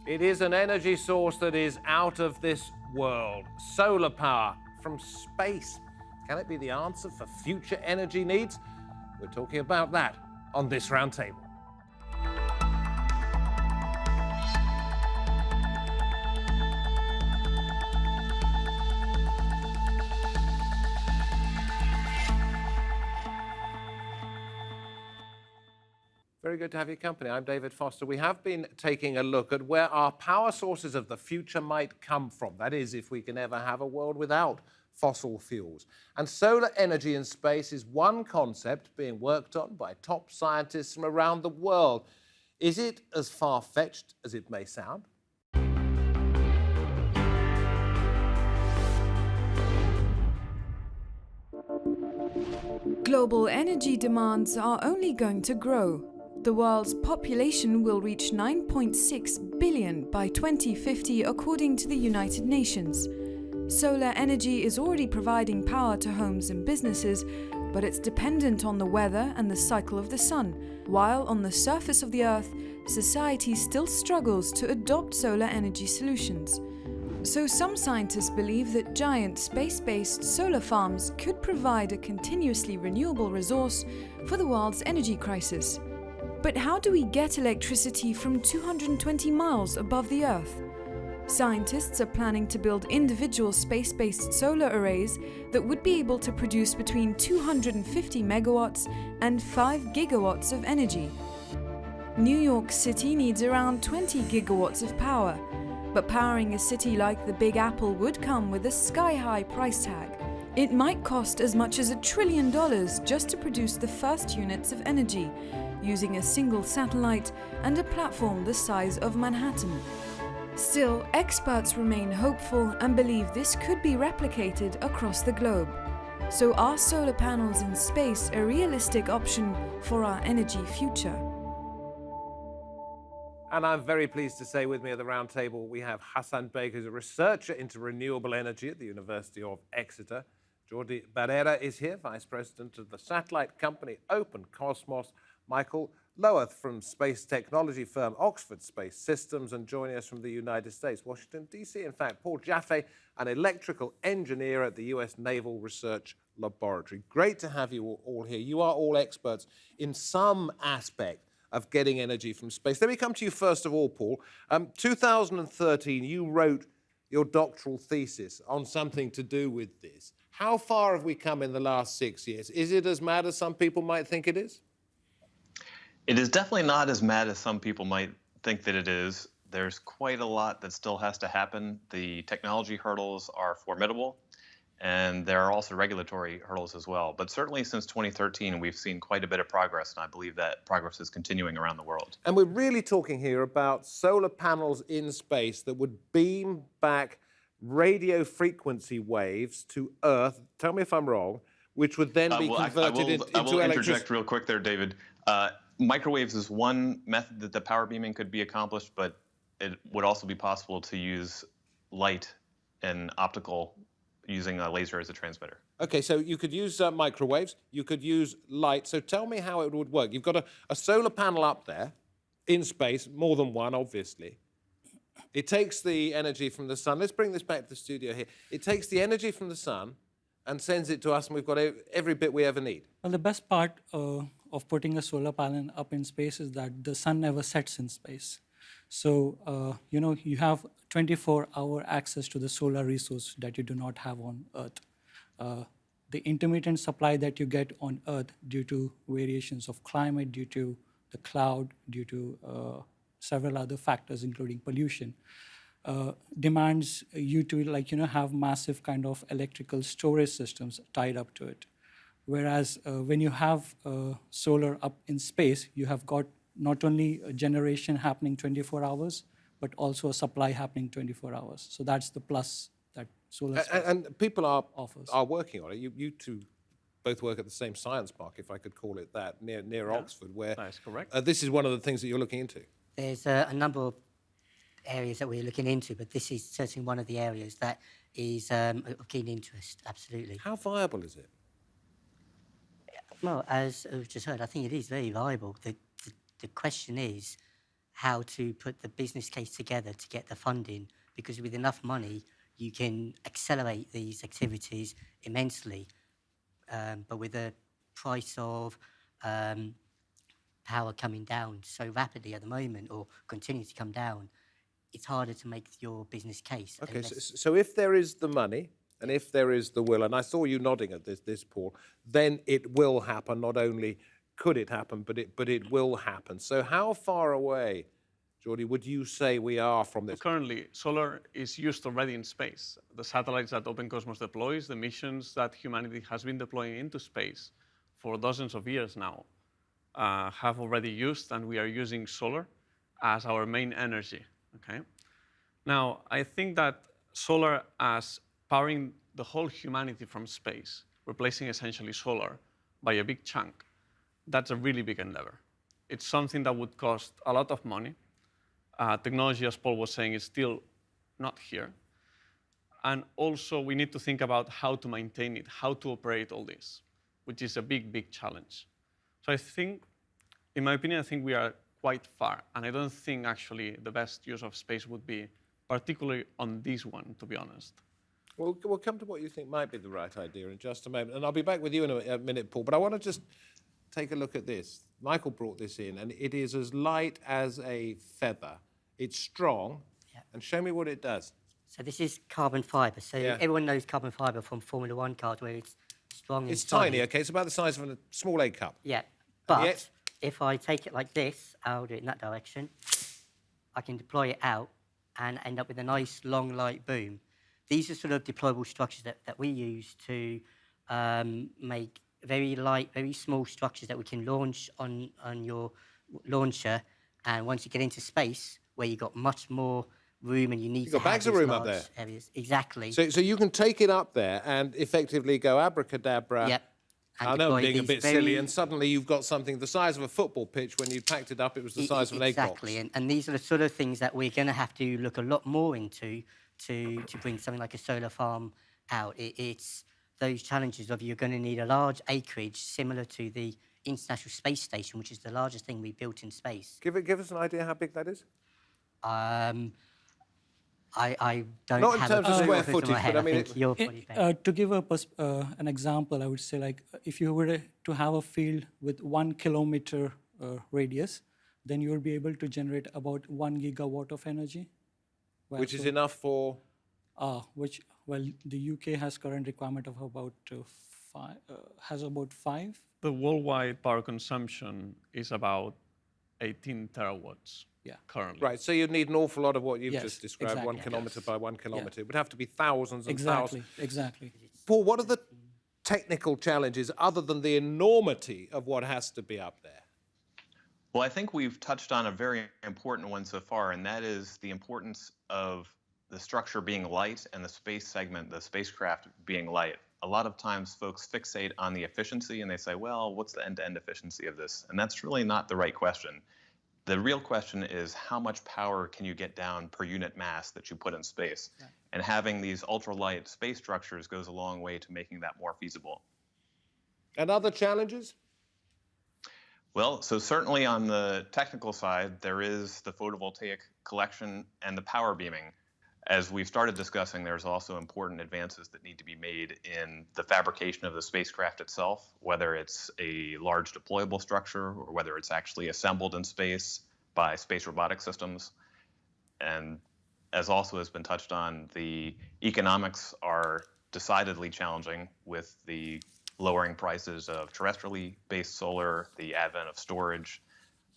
It is an energy source that is out of this world. Solar power from space. Can it be the answer for future energy needs? We're talking about that on this Roundtable. Very good to have your company. I'm David Foster. We have been taking a look at where our power sources of the future might come from. That is, if we can ever have a world without fossil fuels. And solar energy in space is one concept being worked on by top scientists from around the world. Is it as far-fetched as it may sound? Global energy demands are only going to grow. The world's population will reach 9.6 billion by 2050, according to the United Nations. Solar energy is already providing power to homes and businesses, but it's dependent on the weather and the cycle of the sun, while on the surface of the Earth, society still struggles to adopt solar energy solutions. So some scientists believe that giant space-based solar farms could provide a continuously renewable resource for the world's energy crisis. But how do we get electricity from 220 miles above the Earth? Scientists are planning to build individual space-based solar arrays that would be able to produce between 250 megawatts and 5 gigawatts of energy. New York City needs around 20 gigawatts of power, but powering a city like the Big Apple would come with a sky-high price tag. It might cost as much as $1 trillion just to produce the first units of energy, using a single satellite and a platform the size of Manhattan. Still, experts remain hopeful and believe this could be replicated across the globe. So are solar panels in space a realistic option for our energy future? And I'm very pleased to say with me at the Roundtable we have Hasan Baig, who's a researcher into renewable energy at the University of Exeter. Jordi Barrera is here, Vice President of the satellite company Open Cosmos. Michael Loweth from space technology firm Oxford Space Systems, and joining us from the United States, Washington, D.C. In fact, Paul Jaffe, an electrical engineer at the U.S. Naval Research Laboratory. Great to have you all here. You are all experts in some aspect of getting energy from space. Let me come to you first of all, Paul. 2013, you wrote your doctoral thesis on something to do with this. How far have we come in the last 6 years? Is it as mad as some people might think it is? It is definitely not as mad as some people might think that it is. There's quite a lot that still has to happen. The technology hurdles are formidable, and there are also regulatory hurdles as well. But certainly since 2013, we've seen quite a bit of progress, and I believe that progress is continuing around the world. And we're really talking here about solar panels in space that would beam back radio frequency waves to Earth, tell me if I'm wrong, which would then be converted into electricity. I will interject real quick there, David. Microwaves is one method that the power beaming could be accomplished, but it would also be possible to use light and optical using a laser as a transmitter. Okay, so you could use microwaves, you could use light. So tell me how it would work. You've got a solar panel up there in space, more than one, obviously. It takes the energy from the sun. Let's bring this back to the studio here. It takes the energy from the sun and sends it to us, and we've got every bit we ever need. Well, the best part of putting a solar panel up in space is that the sun never sets in space. So, you have 24-hour access to the solar resource that you do not have on Earth. The intermittent supply that you get on Earth due to variations of climate, due to the cloud, due to several other factors, including pollution, demands you to have massive kind of electrical storage systems tied up to it. Whereas when you have solar up in space, you have got not only a generation happening 24 hours, but also a supply happening 24 hours. So that's the plus that solar and people offers. are working on it. You two both work at the same science park, if I could call it that, near Oxford, where that's correct. This is one of the things that you're looking into. There's a number of areas that we're looking into, but this is certainly one of the areas that is of keen interest, absolutely. How viable is it? Well, as we've just heard, I think it is very viable. The question is how to put the business case together to get the funding, because with enough money, you can accelerate these activities immensely. But with the price of power coming down so rapidly at the moment, or continue to come down, it's harder to make your business case. Okay, so if there is the money and if there is the will, and I saw you nodding at this, Paul, then it will happen. Not only could it happen, but it will happen. So how far away, Jordi, would you say we are from this? Currently, solar is used already in space. The satellites that Open Cosmos deploys, the missions that humanity has been deploying into space for dozens of years now, have already used, and we are using solar as our main energy. Okay. Now, I think that solar as powering the whole humanity from space, replacing essentially solar by a big chunk, that's a really big endeavor. It's something that would cost a lot of money. Technology, as Paul was saying, is still not here. And also, we need to think about how to maintain it, how to operate all this, which is a big, big challenge. So I think, in my opinion, I think we are quite far. And I don't think, actually, the best use of space would be particularly on this one, to be honest. We'll come to what you think might be the right idea in just a moment. And I'll be back with you in a minute, Paul. But I want to just take a look at this. Michael brought this in, and it is as light as a feather. It's strong. Yeah. And show me what it does. So this is carbon fibre. So everyone knows carbon fibre from Formula One cars, where it's strong and It's solid. tiny, okay? It's about the size of a small egg cup. Yeah, but yet- if I take it like this, I'll do it in that direction, I can deploy it out and end up with a nice long light boom. These are sort of deployable structures that we use to make very light, very small structures that we can launch on your launcher. And once you get into space, where you've got much more room and you need You've got to have bags of these room up large there. areas. Exactly. So you can take it up there and effectively go abracadabra. Yep. And I know I'm deploy being a these bit silly, very- and suddenly you've got something the size of a football pitch. When you packed it up, it was the size of an egg box. Exactly, and these are the sort of things that we're going to have to look a lot more into to bring something like a solar farm out. It's those challenges of you're going to need a large acreage similar to the International Space Station, which is the largest thing we built in space. Give us an idea how big that is. I don't Not in have terms a of clue square off the top of my footage, head. but I mean think you're probably better. To give an example, I would say, like, if you were to have a field with 1 kilometer radius, then you would be able to generate about 1 gigawatt of energy. Which is enough for... The UK has current requirement of about 5. The worldwide power consumption is about 18 terawatts currently. Right, so you'd need an awful lot of what you've Yes, just described, exactly. 1 kilometre by 1 kilometre. Yeah. It would have to be thousands and thousands. Exactly. Paul, what are the technical challenges other than the enormity of what has to be up there? Well, I think we've touched on a very important one so far, and that is the importance of the structure being light and the space segment, the spacecraft being light. A lot of times folks fixate on the efficiency and they say, well, what's the end-to-end efficiency of this? And that's really not the right question. The real question is how much power can you get down per unit mass that you put in space? Right. And having these ultralight space structures goes a long way to making that more feasible. And other challenges? Well, so certainly on the technical side, there is the photovoltaic collection and the power beaming. As we've started discussing, there's also important advances that need to be made in the fabrication of the spacecraft itself, whether it's a large deployable structure or whether it's actually assembled in space by space robotic systems. And as also has been touched on, the economics are decidedly challenging with the lowering prices of terrestrially based solar, the advent of storage.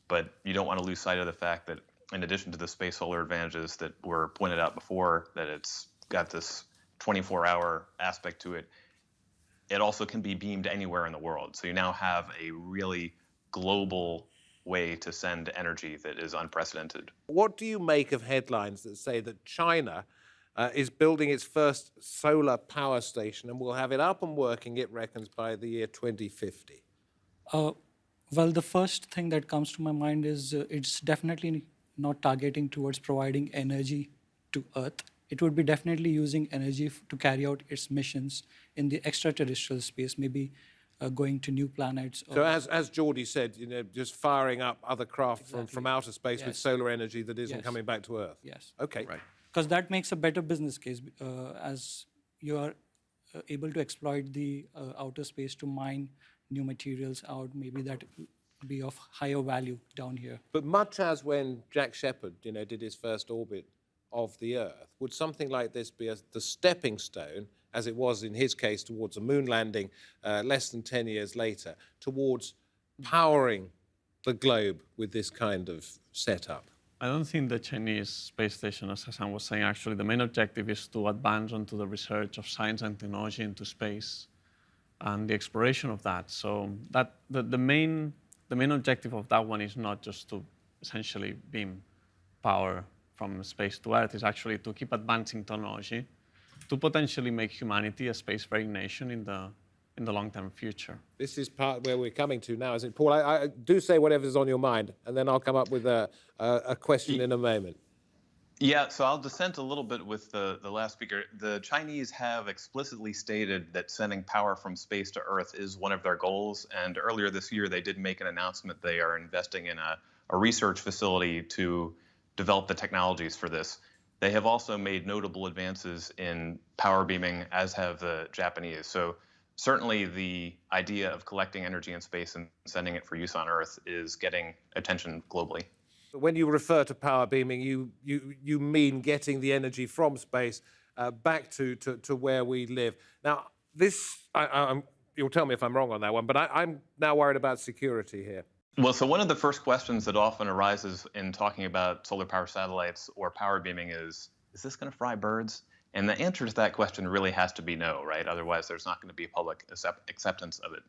But you don't want to lose sight of the fact that in addition to the space solar advantages that were pointed out before, that it's got this 24-hour aspect to it, it also can be beamed anywhere in the world. So you now have a really global way to send energy that is unprecedented. What do you make of headlines that say that China is building its first solar power station and will have it up and working, it reckons, by the year 2050? Well, the first thing that comes to my mind is it's definitely not targeting towards providing energy to Earth. It would be definitely using energy to carry out its missions in the extraterrestrial space, maybe going to new planets. So as Jordi said, just firing up other craft from outer space with Yes. solar energy that isn't Yes. coming back to Earth. Yes. Okay. Right. Because that makes a better business case as you are able to exploit the outer space to mine new materials out, maybe that will be of higher value down here. But much as when Jack Shepherd, did his first orbit of the Earth, would something like this be the stepping stone, as it was in his case, towards a moon landing less than 10 years later, towards powering the globe with this kind of setup? I don't think the Chinese space station, as Hasan was saying, actually the main objective is to advance onto the research of science and technology into space and the exploration of that. So that the main objective of that one is not just to essentially beam power from space to Earth, it's actually to keep advancing technology to potentially make humanity a spacefaring nation in the long-term future. This is part where we're coming to now, isn't it? Paul, I do say whatever's on your mind, and then I'll come up with a question in a moment. Yeah, so I'll dissent a little bit with the last speaker. The Chinese have explicitly stated that sending power from space to Earth is one of their goals. And earlier this year, they did make an announcement they are investing in a research facility to develop the technologies for this. They have also made notable advances in power beaming, as have the Japanese. So certainly the idea of collecting energy in space and sending it for use on Earth is getting attention globally. When you refer to power beaming, you mean getting the energy from space back to where we live. Now, you'll tell me if I'm wrong on that one, but I'm now worried about security here. Well, so one of the first questions that often arises in talking about solar power satellites or power beaming is this going to fry birds? And the answer to that question really has to be no, right? Otherwise, there's not going to be public acceptance of it.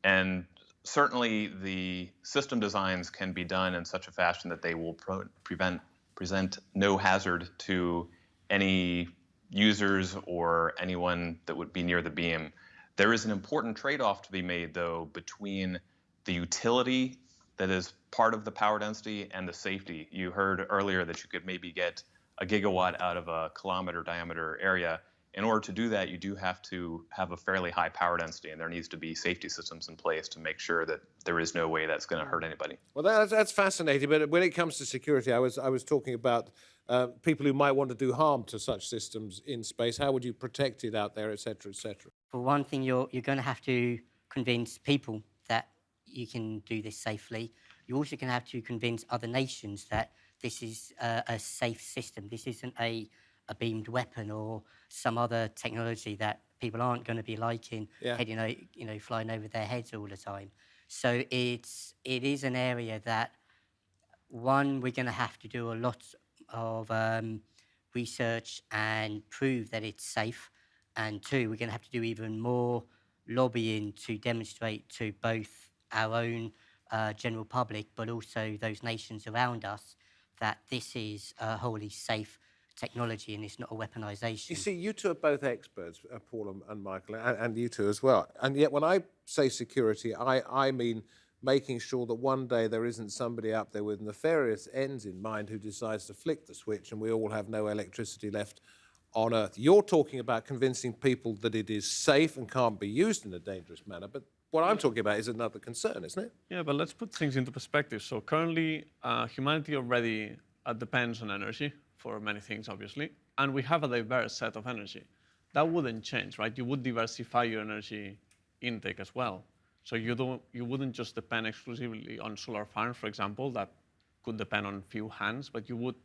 And certainly, the system designs can be done in such a fashion that they will present no hazard to any users or anyone that would be near the beam. There is an important trade-off to be made, though, between the utility that is part of the power density and the safety. You heard earlier that you could maybe get a gigawatt out of a kilometer diameter area. In order to do that, you do have to have a fairly high power density, and there needs to be safety systems in place to make sure that there is no way that's going to hurt anybody. Well, that's fascinating. But when it comes to security, I was talking about people who might want to do harm to such systems in space. How would you protect it out there, et cetera, et cetera? For one thing, you're going to have to convince people that you can do this safely. You're also going to have to convince other nations that this is a safe system. This isn't a beamed weapon or some other technology that people aren't going to be liking, heading, flying over their heads all the time. So it is an area that, one, we're going to have to do a lot of research and prove that it's safe, and two, we're going to have to do even more lobbying to demonstrate to both our own general public, but also those nations around us, that this is a wholly safe technology and it's not a weaponization. You see, you two are both experts, Paul and Michael, and you two as well. And yet when I say security, I mean making sure that one day there isn't somebody up there with nefarious ends in mind who decides to flick the switch and we all have no electricity left on Earth. You're talking about convincing people that it is safe and can't be used in a dangerous manner, but what I'm talking about is another concern, isn't it? Yeah, but let's put things into perspective. So currently, humanity already depends on energy for many things, obviously, and we have a diverse set of energy. That wouldn't change, right? You would diversify your energy intake as well. So you wouldn't just depend exclusively on solar farms, for example, that could depend on few hands, but you would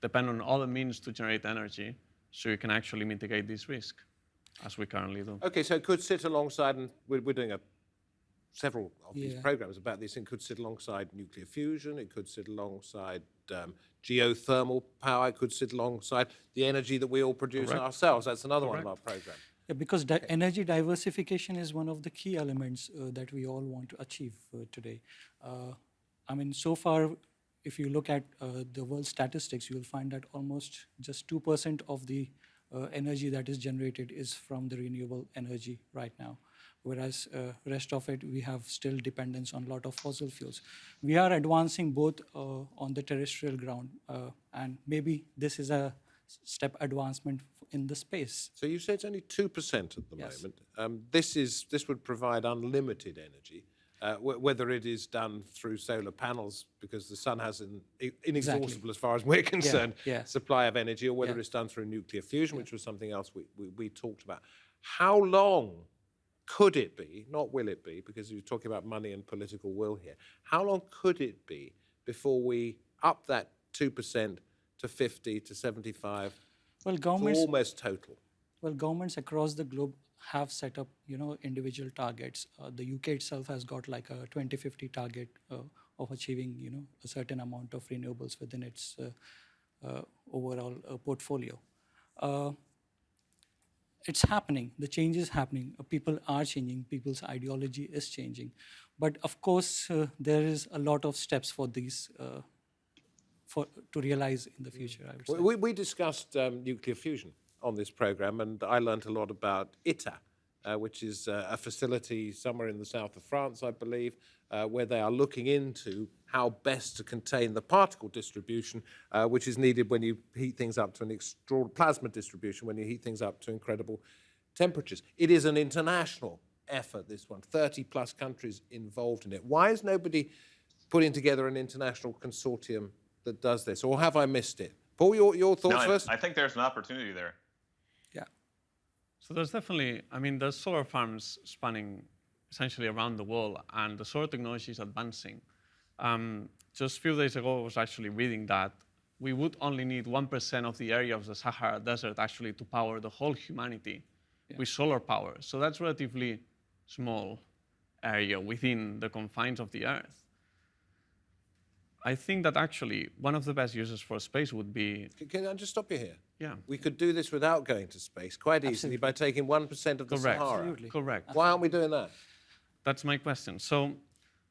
depend on other means to generate energy so you can actually mitigate this risk, as we currently do. Okay, so it could sit alongside, and we're doing several of these programs about this, and could sit alongside nuclear fusion, it could sit alongside geothermal power, it could sit alongside the energy that we all produce ourselves. That's another one of our programs. Yeah, because energy diversification is one of the key elements that we all want to achieve today. I mean, so far, if you look at the world statistics, you will find that almost just 2% of the energy that is generated is from the renewable energy right now, whereas rest of it, we have still dependence on a lot of fossil fuels. We are advancing both on the terrestrial ground, and maybe this is a step advancement in the space. So you say it's only 2% at the Yes. moment. This would provide unlimited energy, whether it is done through solar panels, because the sun has an inexhaustible, as far as we're concerned, yeah. supply of energy, or whether Yeah. it's done through nuclear fusion, which was something else we talked about. How long could it be, not will it be, because you're talking about money and political will here, how long could it be before we up that 2% to 50 to 75 Well, to governments almost total? Well, governments across the globe have set up, individual targets. The UK itself has got like a 2050 target of achieving, a certain amount of renewables within its overall portfolio. It's happening. The change is happening. People are changing. People's ideology is changing. But of course, there is a lot of steps for these to realize in the future, I would say. We discussed nuclear fusion on this program, and I learnt a lot about ITER, which is a facility somewhere in the south of France, I believe, where they are looking into how best to contain the particle distribution, which is needed when you heat things up to an extraordinary plasma distribution, when you heat things up to incredible temperatures. It is an international effort, this one, 30 plus countries involved in it. Why is nobody putting together an international consortium that does this, or have I missed it? Paul, your thoughts first? I think there's an opportunity there. Yeah. So there's definitely, there's solar farms spanning essentially around the world, and the solar technology is advancing. Just a few days ago, I was actually reading that we would only need 1% of the area of the Sahara Desert actually to power the whole humanity with solar power. So that's relatively small area within the confines of the Earth. I think that actually one of the best uses for space would be... Can I just stop you here? Yeah. We could do this without going to space quite easily by taking 1% of the Correct. Sahara. Absolutely. Correct. Why aren't we doing that? That's my question. So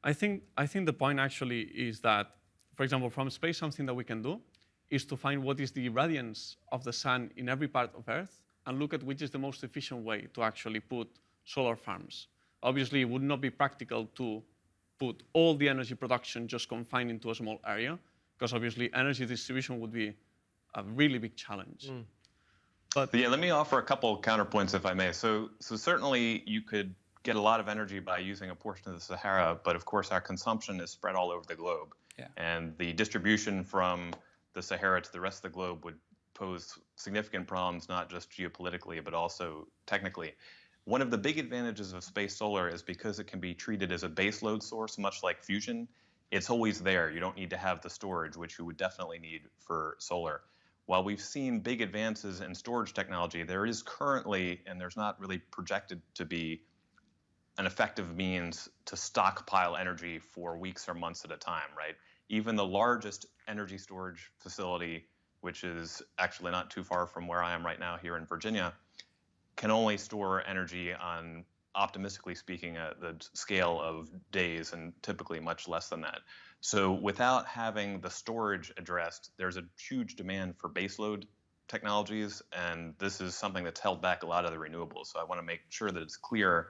I think the point actually is that, for example, from space, something that we can do is to find what is the radiance of the sun in every part of Earth and look at which is the most efficient way to actually put solar farms. Obviously, it would not be practical to put all the energy production just confined into a small area, because obviously energy distribution would be a really big challenge. But yeah, let me offer a couple of counterpoints, if I may. So certainly you could get a lot of energy by using a portion of the Sahara, but of course our consumption is spread all over the globe. Yeah. And the distribution from the Sahara to the rest of the globe would pose significant problems, not just geopolitically, but also technically. One of the big advantages of space solar is because it can be treated as a baseload source, much like fusion. It's always there. You don't need to have the storage, which you would definitely need for solar. While we've seen big advances in storage technology, there is currently, and there's not really projected to be, an effective means to stockpile energy for weeks or months at a time, right? Even the largest energy storage facility, which is actually not too far from where I am right now here in Virginia, can only store energy on, optimistically speaking, the scale of days, and typically much less than that. So without having the storage addressed, there's a huge demand for baseload technologies, and this is something that's held back a lot of the renewables. So I want to make sure that it's clear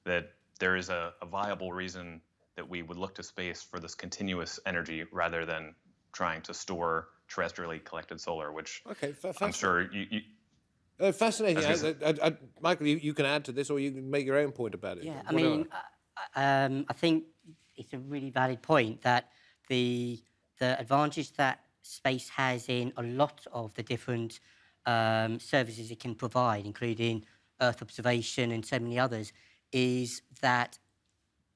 that there is a viable reason that we would look to space for this continuous energy rather than trying to store terrestrially collected solar, which I'm sure you fascinating. Michael, you can add to this, or you can make your own point about it. Yeah, I think it's a really valid point that the advantage that space has in a lot of the different services it can provide, including Earth observation and so many others, is that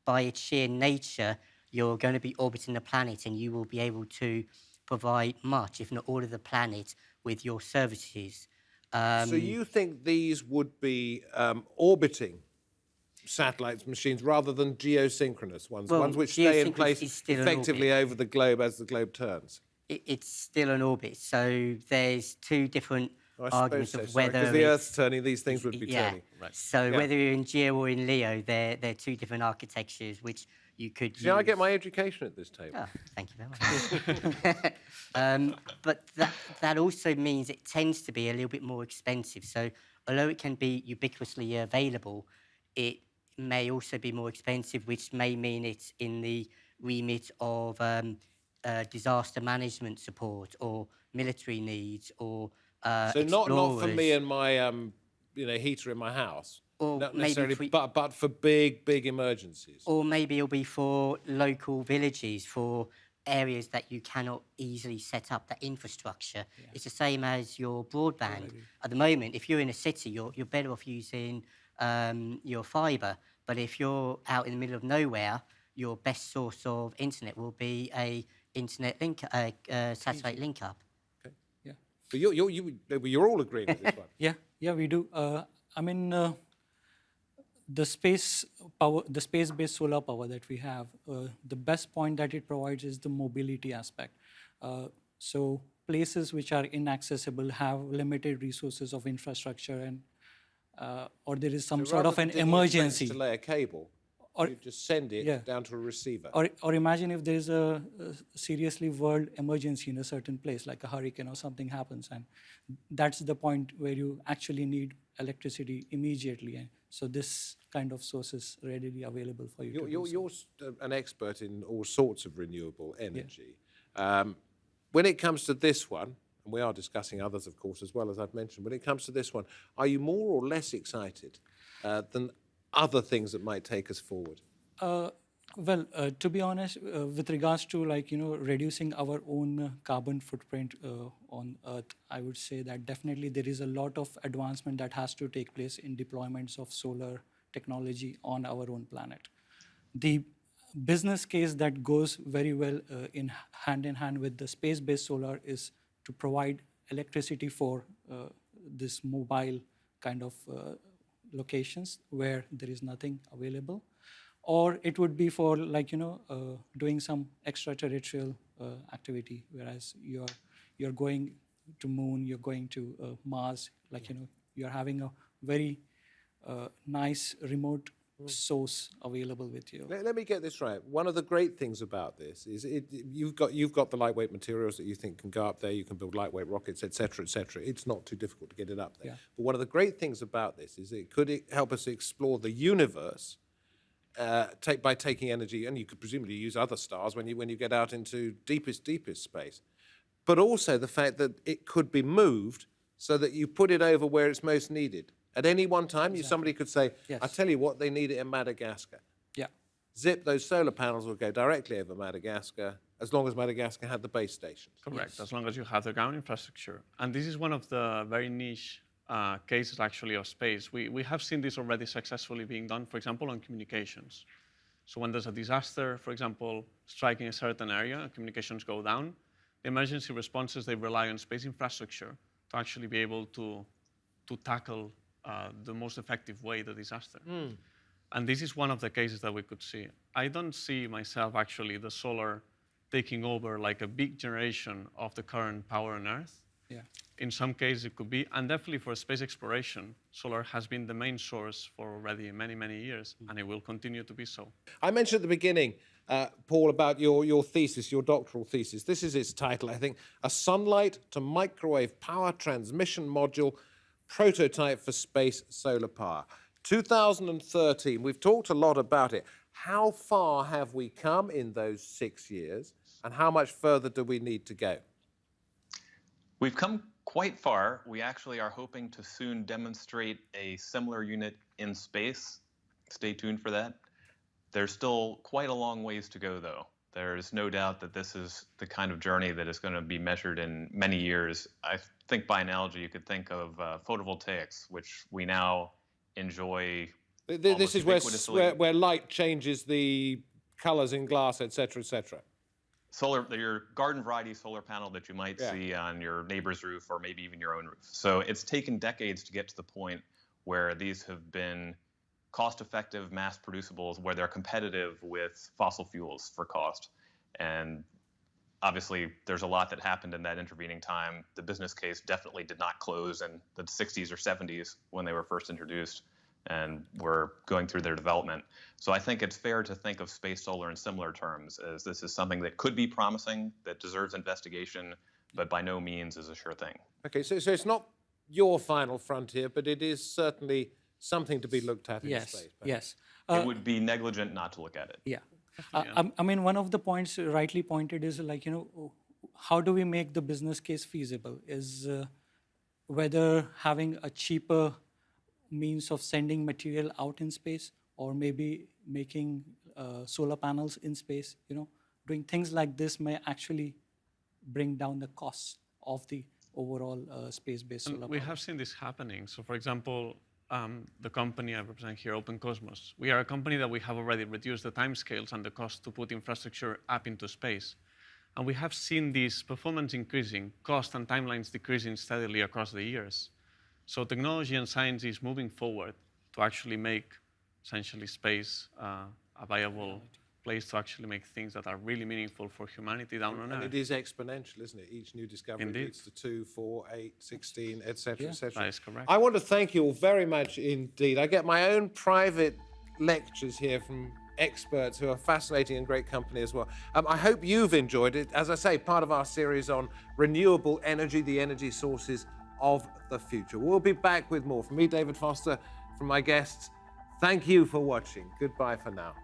by its sheer nature, you're going to be orbiting the planet and you will be able to provide much, if not all of the planet, with your services. So you think these would be orbiting satellites, machines, rather than geosynchronous ones, ones which stay in place effectively over the globe as the globe turns? It's still an orbit, so there's two different arguments of whether... Because the Earth's turning, these things would be turning. Right. So whether you're in Geo or in Leo, they're two different architectures which you could use. See, I get my education at this table. Oh, thank you very much. But that also means it tends to be a little bit more expensive. So although it can be ubiquitously available, it may also be more expensive, which may mean it's in the remit of disaster management support or military needs or So not for me explorers, and my heater in my house, or not maybe necessarily, but for big emergencies. or maybe it'll be for local villages, for areas that you cannot easily set up that infrastructure. It's the same as your broadband. At the moment, if you're in a city, you're better off using your fibre. But if you're out in the middle of nowhere, your best source of internet will be a internet link, satellite link up. Yeah. But you're all agreeing with this one. Yeah, we do. I mean, the space-based solar power that we have, the best point that it provides is the mobility aspect. So places which are inaccessible have limited resources of infrastructure, and or there is some sort of an emergency. To lay a cable, Or- you just send it Yeah. down to a receiver. Or imagine if there's a seriously world emergency in a certain place, like a hurricane or something happens, and that's the point where you actually need electricity immediately. And so this kind of source is readily available for you. You're an expert in all sorts of renewable energy. When it comes to this one, and we are discussing others, of course, as well, as I've mentioned, when it comes to this one, are you more or less excited than other things that might take us forward? Well, to be honest, with regards to reducing our own carbon footprint on Earth, I would say that definitely there is a lot of advancement that has to take place in deployments of solar technology on our own planet. The business case that goes very well in hand with the space-based solar is to provide electricity for this mobile kind of locations where there is nothing available. Or it would be for doing some extraterrestrial activity, whereas you're going to moon, you're going to Mars, you're having a very nice remote source available with you. Let me get this right. One of the great things about this is you've got the lightweight materials that you think can go up there. You can build lightweight rockets, et cetera, et cetera. It's not too difficult to get it up there. Yeah. But one of the great things about this is it could help us explore the universe by taking energy, and you could presumably use other stars when you get out into deepest space. But also the fact that it could be moved so that you put it over where it's most needed. At any one time, somebody could say, Yes. I tell you what, they need it in Madagascar. Yeah. Zip, those solar panels will go directly over Madagascar, as long as Madagascar had the base stations. Correct, as long as you have the ground infrastructure. And this is one of the very niche cases, actually, of space. We have seen this already successfully being done, for example, on communications. So when there's a disaster, for example, striking a certain area and communications go down, the emergency responses, they rely on space infrastructure to actually be able to tackle the most effective way the disaster. And this is one of the cases that we could see. I don't see myself, actually, the solar taking over like a big generation of the current power on Earth. Yeah. In some cases, it could be, and definitely for space exploration, solar has been the main source for already many years, and it will continue to be so. I mentioned at the beginning, Paul, about your thesis, your doctoral thesis. This is its title, I think, A Sunlight to Microwave Power Transmission Module Prototype for Space Solar Power. 2013, we've talked a lot about it. How far have we come in those 6 years, and how much further do we need to go? We've come quite far. We actually are hoping to soon demonstrate a similar unit in space. Stay tuned for that. There's still quite a long ways to go, though. There's no doubt that this is the kind of journey that is going to be measured in many years. I think by analogy, you could think of photovoltaics, which we now enjoy. This is where light changes the colors in glass, et cetera, et cetera. Your garden variety solar panel that you might see on your neighbor's roof or maybe even your own roof. So it's taken decades to get to the point where these have been cost-effective, mass-producibles, where they're competitive with fossil fuels for cost. And obviously, there's a lot that happened in that intervening time. The business case definitely did not close in the 60s or 70s when they were first introduced and were going through their development. So I think it's fair to think of space solar in similar terms, as this is something that could be promising, that deserves investigation, but by no means is a sure thing. Okay, so it's not your final frontier, but it is certainly something to be looked at in space. Yes. It would be negligent not to look at it. Yeah. I mean, one of the points rightly pointed is how do we make the business case feasible? Is whether having a cheaper means of sending material out in space, or maybe making solar panels in space, doing things like this may actually bring down the costs of the overall space-based solar We power. have seen this happening. So for example, the company I represent here, Open Cosmos, we are a company that we have already reduced the timescales and the cost to put infrastructure up into space. And we have seen this performance increasing, cost and timelines decreasing steadily across the years. So technology and science is moving forward to actually make essentially space a viable place to actually make things that are really meaningful for humanity down on Earth. And it is exponential, isn't it? Each new discovery Indeed. leads to 2, 4, 8, 16, etc., etc. That is correct. I want to thank you all very much indeed. I get my own private lectures here from experts who are fascinating and great company as well. I hope you've enjoyed it. As I say, part of our series on renewable energy, the energy sources of the future. We'll be back with more. From me, David Foster, from my guests, thank you for watching. Goodbye for now.